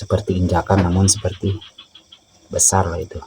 seperti injakan namun seperti besar lah itu.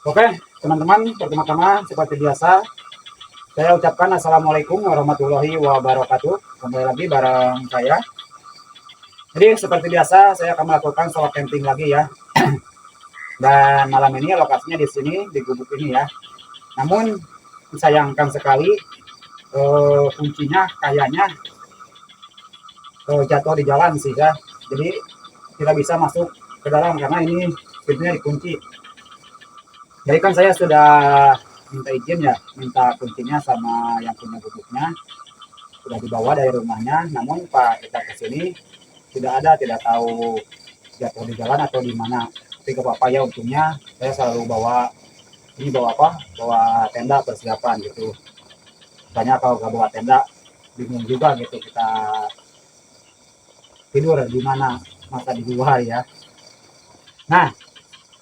Oke, teman-teman, pertama-tama seperti biasa, saya ucapkan Assalamualaikum warahmatullahi wabarakatuh. Kembali lagi bareng saya. Jadi seperti biasa, saya akan melakukan solo camping lagi ya. Dan malam ini lokasinya di sini, di gubuk ini ya. Namun, disayangkan sekali, kuncinya kayaknya jatuh di jalan sih ya. Jadi, tidak bisa masuk ke dalam karena ini pintunya dikunci. Jadi kan saya sudah minta izin ya, minta kuncinya sama yang punya gubuknya, sudah dibawa dari rumahnya. Namun Pak kita ke sini tidak tahu jatuh di jalan atau di mana. Tapi gak apa-apa ya, untungnya saya selalu bawa ini, bawa apa? Bawa tenda persiapan gitu. Soalnya kalau gak bawa tenda bingung juga gitu kita tidur di mana, masa di luar ya. Nah,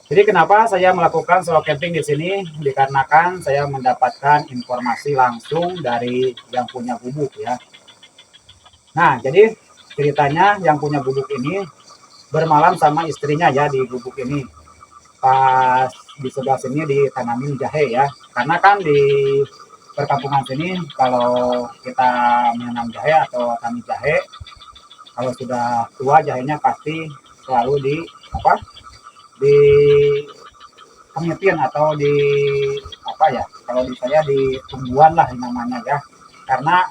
jadi kenapa saya melakukan solo camping di sini? Dikarenakan saya mendapatkan informasi langsung dari yang punya gubuk ya. Nah, jadi ceritanya yang punya gubuk ini bermalam sama istrinya ya di gubuk ini. Pas di sebelah sini ditanamin jahe ya. Karena kan di perkampungan sini kalau kita menanam jahe atau tanam jahe, kalau sudah tua jahenya pasti selalu di apa? Di pengertian atau di apa ya, kalau di saya di tumbuhan lah namanya ya, karena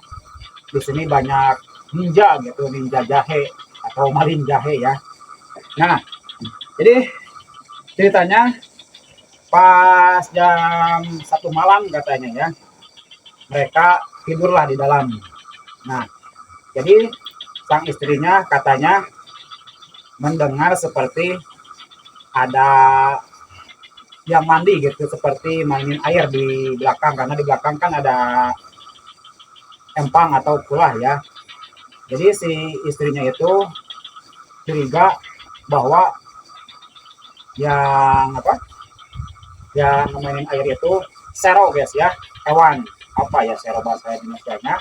di sini banyak ninja gitu, ninja jahe atau malin jahe ya. Nah, jadi ceritanya pas jam 1 malam katanya ya, mereka tidurlah di dalam. Nah, jadi sang istrinya katanya mendengar seperti ada yang mandi gitu, seperti mainin air di belakang, karena di belakang kan ada empang atau kulah ya. Jadi si istrinya itu curiga bahwa yang apa, yang mainin air itu sero guys ya, hewan apa ya sero bahasa Indonesia-nya.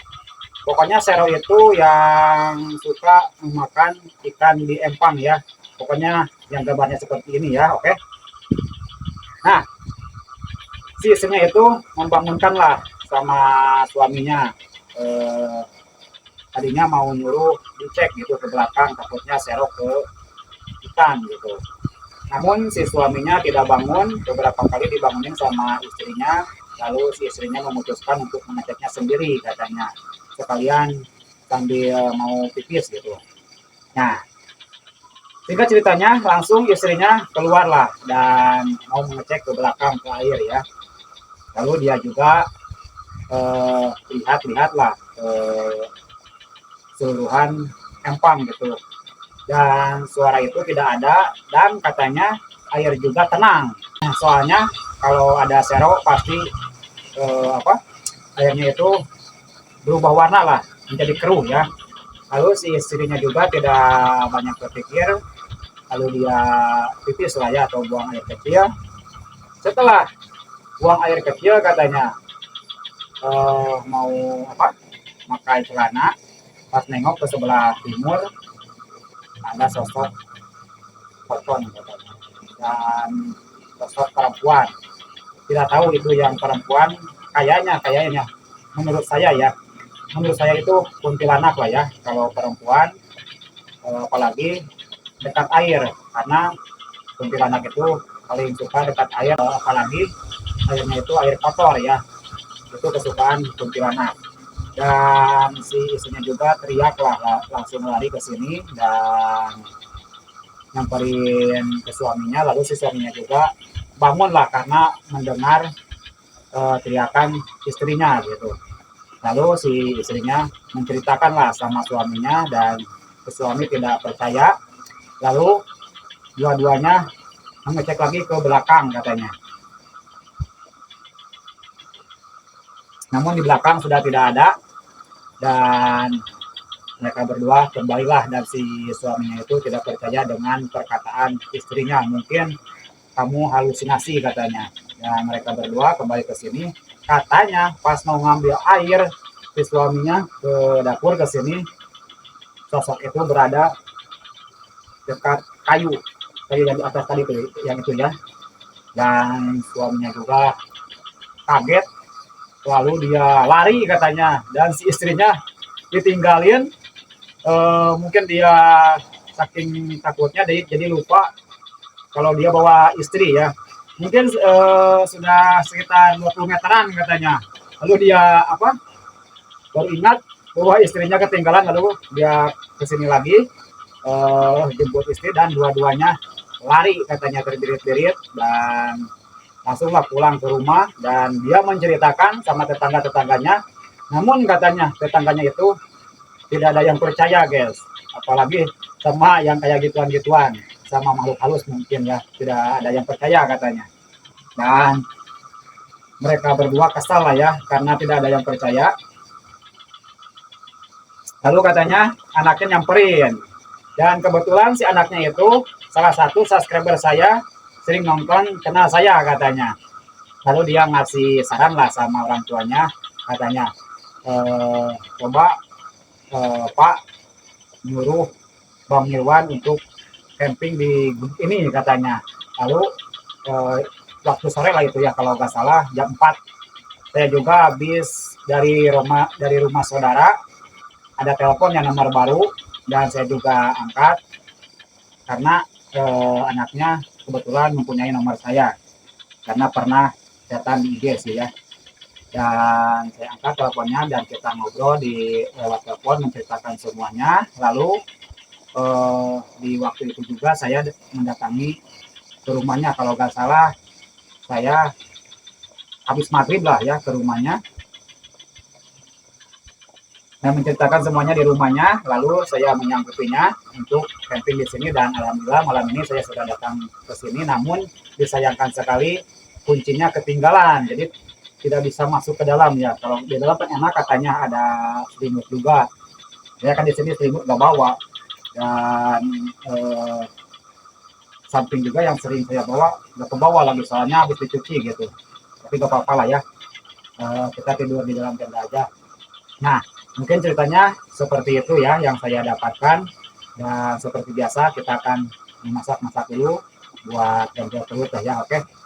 Pokoknya sero itu yang suka memakan ikan di empang ya. Pokoknya yang gambarnya seperti ini ya, oke. Nah, si istrinya itu membangunkan lah sama suaminya. Tadinya mau nyuruh dicek gitu ke belakang, takutnya serok ke ikan gitu. Namun si suaminya tidak bangun, beberapa kali dibangunin sama istrinya, lalu si istrinya memutuskan untuk mengeceknya sendiri katanya, sekalian sambil mau pipis gitu. Nah, singkat ceritanya langsung istrinya keluarlah dan mau mengecek ke belakang ke air ya. Lalu dia juga lihat-lihatlah keseluruhan empang gitu, dan suara itu tidak ada dan katanya air juga tenang. Nah, soalnya kalau ada sero pasti apa, airnya itu berubah warna lah, menjadi keruh ya. Lalu si istrinya juga tidak banyak berpikir, lalu dia pipis lah ya, atau buang air kecil. Setelah buang air kecil katanya mau apa, pakai celana, pas nengok ke sebelah timur ada sosok pocong katanya, dan sosok perempuan. Tidak tahu itu yang perempuan, kayaknya menurut saya ya, menurut saya itu kuntilanak lah ya kalau perempuan, apalagi dekat air, karena kuntilanak itu paling suka dekat air, apalagi airnya itu air kotor ya, itu kesukaan kuntilanak. Dan si istrinya juga teriak lah, langsung lari ke sini dan nyamperin ke suaminya. Lalu si suaminya juga bangun lah karena mendengar teriakan istrinya gitu. Lalu si istrinya menceritakan lah sama suaminya, dan suami tidak percaya. Lalu dua-duanya mengecek lagi ke belakang katanya. Namun di belakang sudah tidak ada, dan mereka berdua kembalilah, dan si suaminya itu tidak percaya dengan perkataan istrinya. Mungkin kamu halusinasi katanya. Dan mereka berdua kembali ke sini. Katanya pas mau ngambil air, si suaminya ke dapur ke sini, sosok itu berada dekat kayu yang di atas tadi tuh, yang itu ya. dan suaminya juga kaget, lalu dia lari katanya, dan si istrinya ditinggalin. Mungkin dia saking takutnya jadi lupa kalau dia bawa istri ya. Mungkin sudah sekitar 20 meteran katanya. Lalu dia baru ingat bahwa istrinya ketinggalan, lalu dia kesini lagi jemput istri, dan dua-duanya lari katanya terbirit-birit, dan langsunglah pulang ke rumah. Dan dia menceritakan sama tetangga-tetangganya, namun katanya tetangganya itu tidak ada yang percaya guys, apalagi sama yang kayak gituan-gituan, sama makhluk halus mungkin ya, tidak ada yang percaya katanya. Dan mereka berdua kesal lah ya karena tidak ada yang percaya. Lalu katanya anaknya nyamperin, dan kebetulan si anaknya itu salah satu subscriber saya, sering nonton, kenal saya katanya. Lalu dia ngasih saran lah sama orang tuanya, katanya coba Pak nyuruh Bang Irwan untuk camping di ini katanya. Lalu eh, waktu sore lah itu ya kalau nggak salah jam 4, saya juga habis dari rumah saudara, ada telepon yang nomor baru, dan saya juga angkat karena anaknya kebetulan mempunyai nomor saya karena pernah chatan di IG sih ya. Dan saya angkat teleponnya dan kita ngobrol di lewat telepon, menceritakan semuanya. Lalu di waktu itu juga saya mendatangi ke rumahnya, kalau nggak salah saya habis maghrib lah ya ke rumahnya. Saya menceritakan semuanya di rumahnya, lalu saya menyangkupinya untuk camping di sini, dan alhamdulillah malam ini saya sudah datang ke sini. Namun disayangkan sekali kuncinya ketinggalan, jadi tidak bisa masuk ke dalam ya. Kalau di dalam kan enak, katanya ada selimut juga. Saya kan di sini selimut nggak bawa, dan samping juga yang sering saya bawa nggak ke bawah lagi soalnya habis dicuci gitu. Tapi nggak apa-apa lah ya, kita tidur di dalam tenda aja. Nah, mungkin ceritanya seperti itu ya yang saya dapatkan. Dan seperti biasa kita akan memasak dulu buat ganjel perut ya, oke.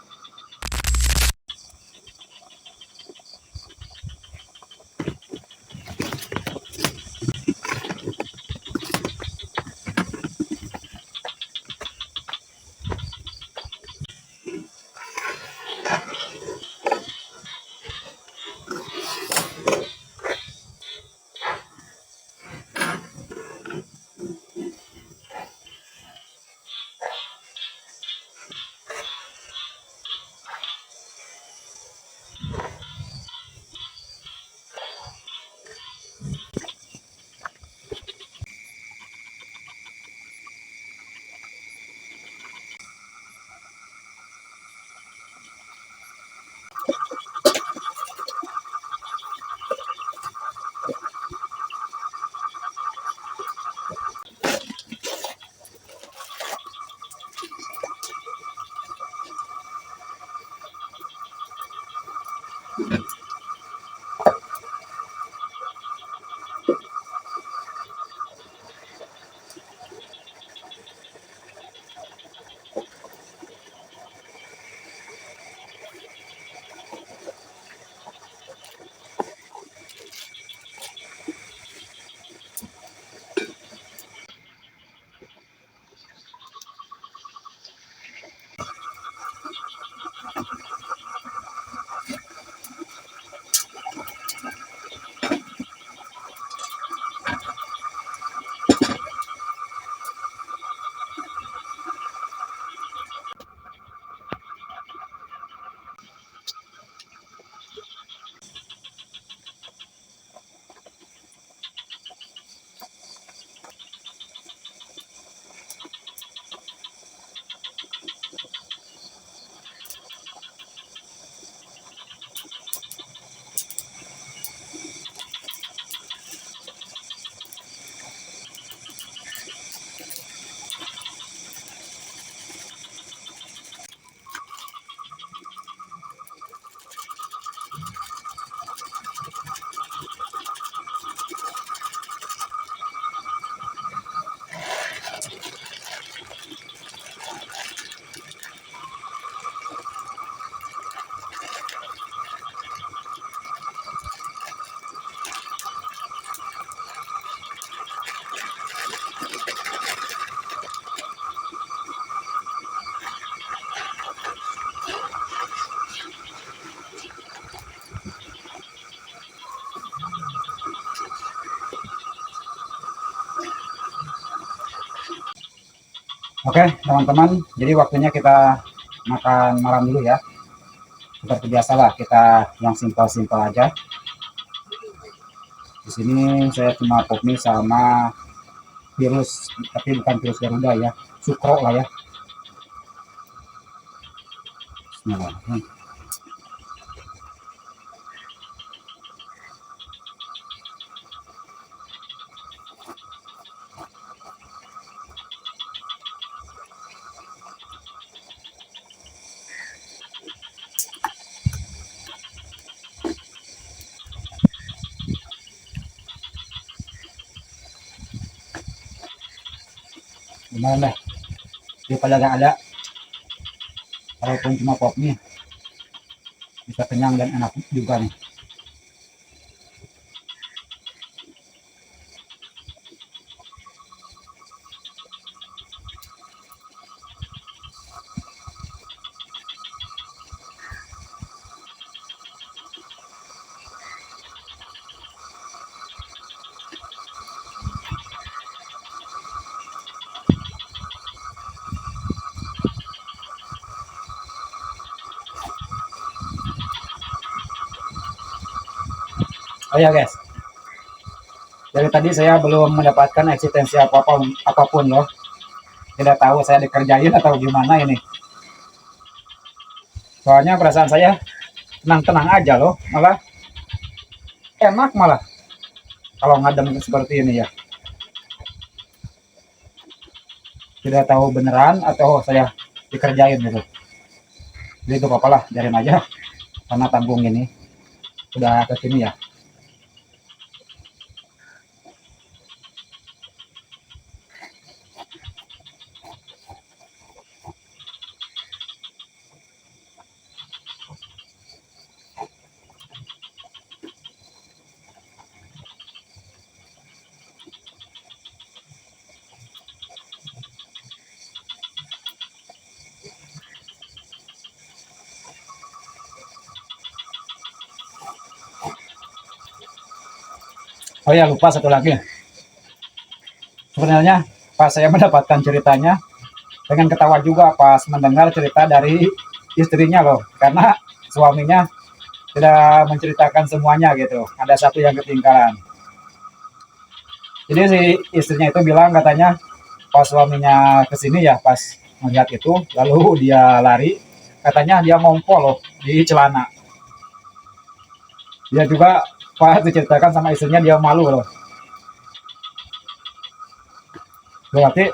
Oke, teman-teman, jadi waktunya kita makan malam dulu ya. Seperti biasa lah, kita yang simpel-simpel aja. Di sini saya cuma pop mie sama virus, tapi bukan virus Garuda ya, sukro lah ya. Bismillahirrahmanirrahim. Lumayan deh, daripada gak ada, walaupun cuma pop mie, bisa kenyang dan enak juga nih. Oh ya guys, dari tadi saya belum mendapatkan eksistensi apapun loh. Tidak tahu saya dikerjain atau gimana ini. Soalnya perasaan saya tenang-tenang aja loh, malah enak malah kalau ngadem seperti ini ya. Tidak tahu beneran atau saya dikerjain gitu. Jadi itu apalah, biarin aja karena tanggung ini udah ke sini ya. Oh ya, lupa satu lagi. Sebenarnya pas saya mendapatkan ceritanya, pengen ketawa juga pas mendengar cerita dari istrinya loh, karena suaminya tidak menceritakan semuanya gitu. Ada satu yang ketinggalan. Jadi si istrinya itu bilang katanya pas suaminya kesini ya, pas melihat itu, lalu dia lari, katanya dia ngompol loh di celana. Dia juga pas diceritakan sama istrinya dia malu loh. Berarti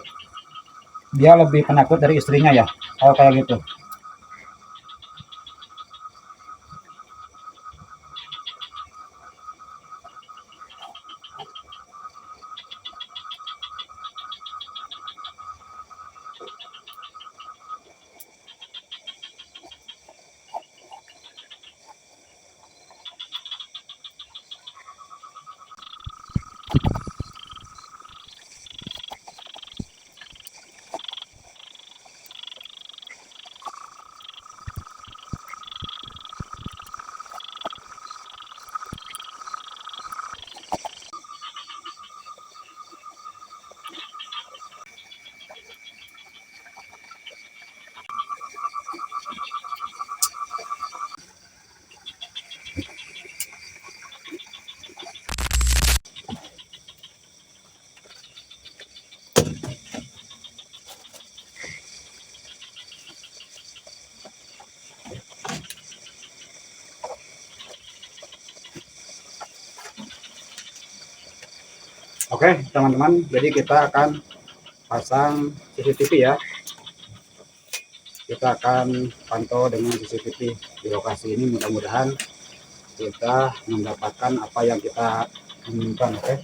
dia lebih penakut dari istrinya ya, kalau kayak gitu. Oke, teman-teman, jadi kita akan pasang CCTV ya. Kita akan pantau dengan CCTV di lokasi ini, mudah-mudahan kita mendapatkan apa yang kita inginkan. Oke.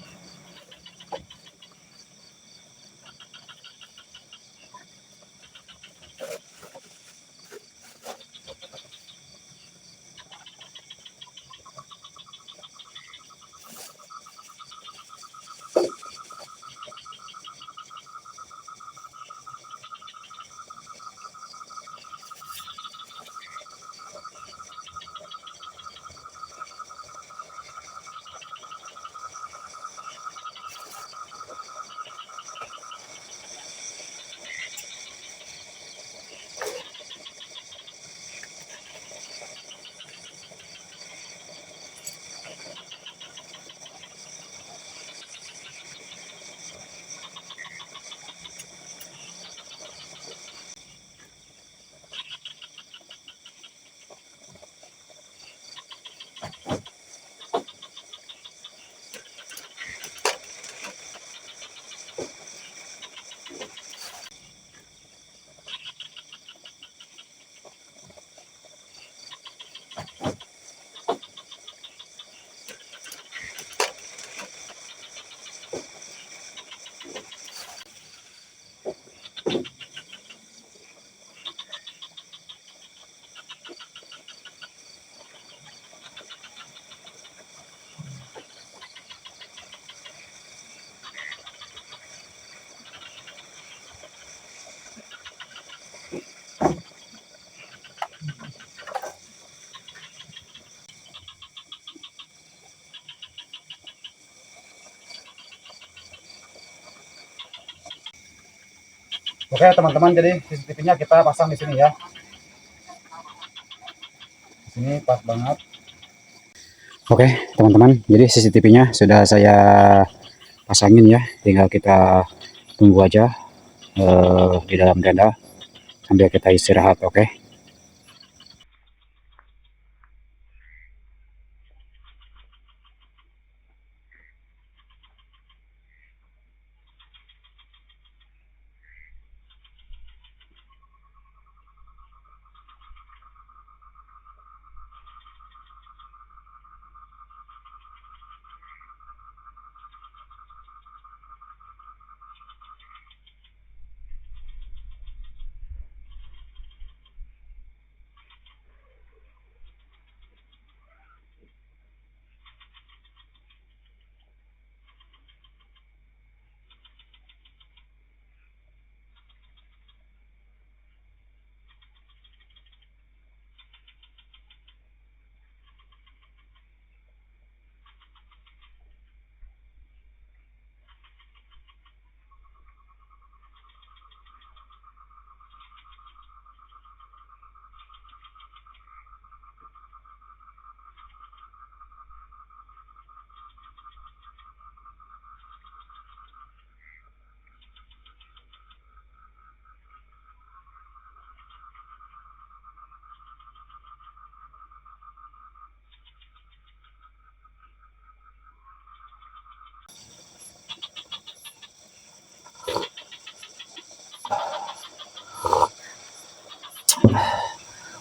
Oke teman-teman, jadi CCTV-nya kita pasang di sini ya. Di sini pas banget. Oke teman-teman, jadi CCTV-nya sudah saya pasangin ya. Tinggal kita tunggu aja di dalam tenda sambil kita istirahat. Oke.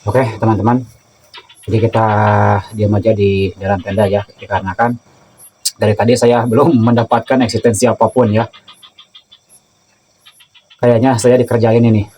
Oke teman-teman, jadi kita diam aja di dalam tenda ya, dikarenakan dari tadi saya belum mendapatkan eksistensi apapun ya. Kayaknya saya dikerjain ini.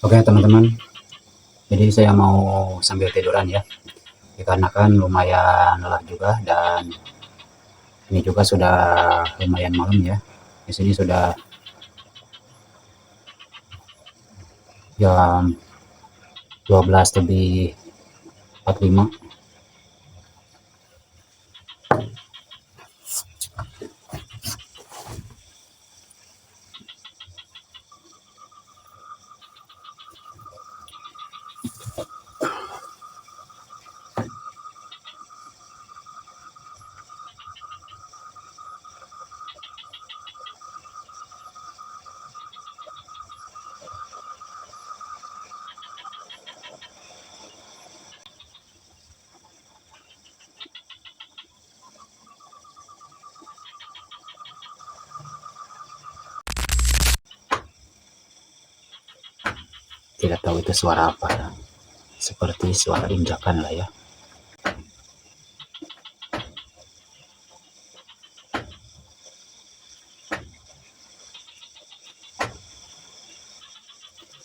Oke teman-teman, jadi saya mau sambil tiduran ya, dikarenakan lumayan lelah juga, dan ini juga sudah lumayan malam ya. Di sini sudah jam 12 lebih 45. Tidak tahu itu suara apa ya. Seperti suara injakan lah ya.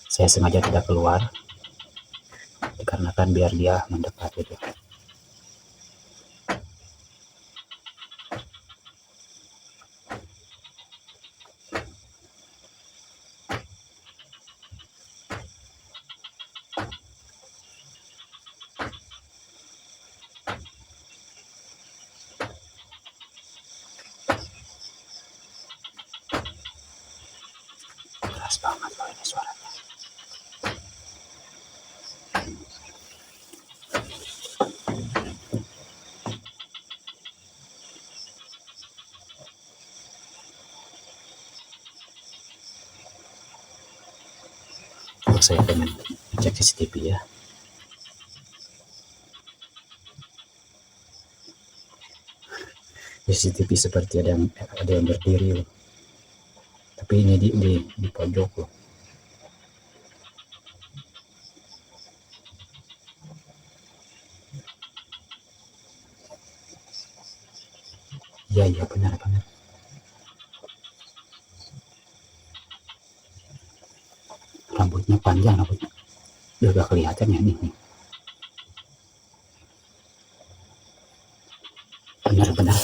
Saya sengaja tidak keluar, dikarenakan biar dia mendekat gitu. Keras banget loh ini suaranya. saya pengen cek CCTV ya. CCTV seperti ada yang berdiri loh. Tapi ini di pojok loh. Iya iya benar benar. Rambutnya panjang, rambutnya udah gak kelihatan ya nih. Benar benar benar.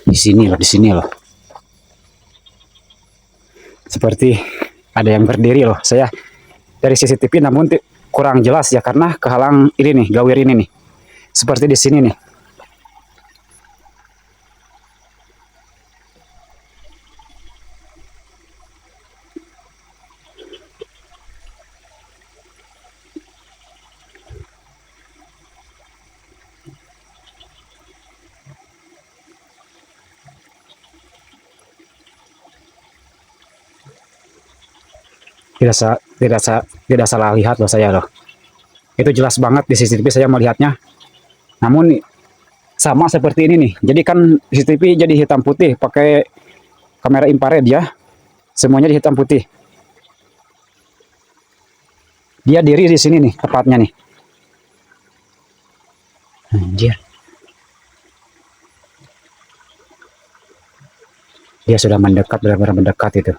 Di sini loh. Seperti ada yang berdiri loh. Saya dari CCTV namun kurang jelas ya karena kehalang ini nih, gawir ini nih. Seperti di sini nih. Tidak salah lihat loh saya loh. Itu jelas banget di CCTV saya melihatnya. Namun sama seperti ini nih. Jadi kan CCTV jadi hitam putih pakai kamera infrared ya. Semuanya di hitam putih. Dia diri di sini nih tepatnya nih. Anjir. Dia sudah mendekat, benar-benar mendekat itu.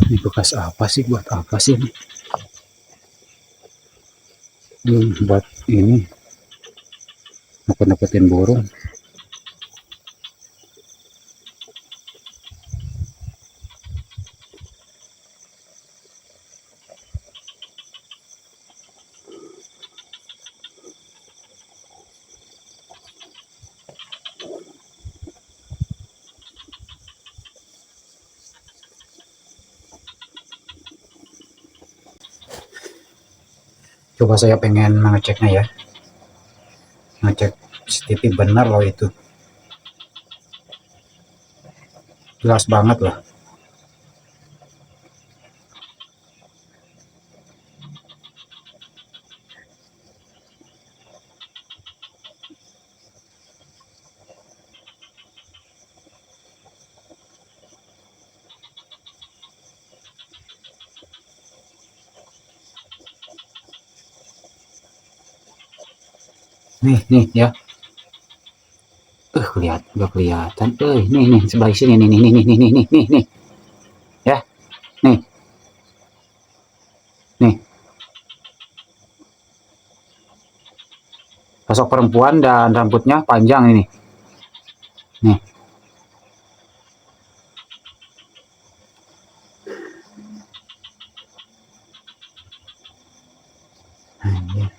Ini bekas apa sih? Buat apa sih ini? Buat ini nakut-nakutin burung. Coba saya pengen mengeceknya ya. Ngecek CCTV benar loh itu. Jelas banget lah. Nih ya. Udah kelihatan. Nih sebelah sini nih. Ya, nih, nih. Sosok perempuan dan rambutnya panjang ini. Nih. Anjir.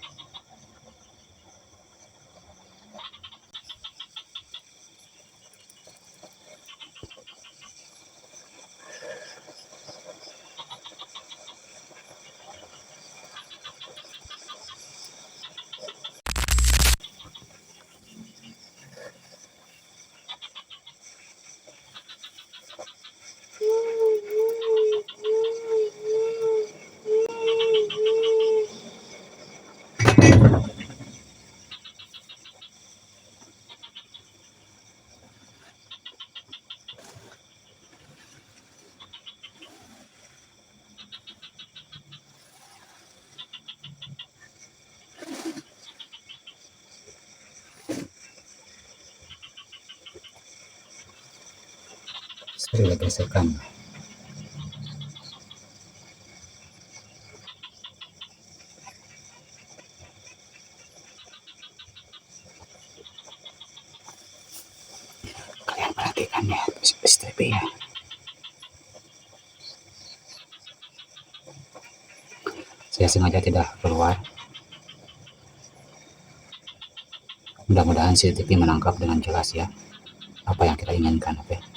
Sudah gesekan. Kalian perhatikan ya, CCTV ya. Saya sengaja tidak keluar. Mudah-mudahan CCTV menangkap dengan jelas ya apa yang kita inginkan, oke?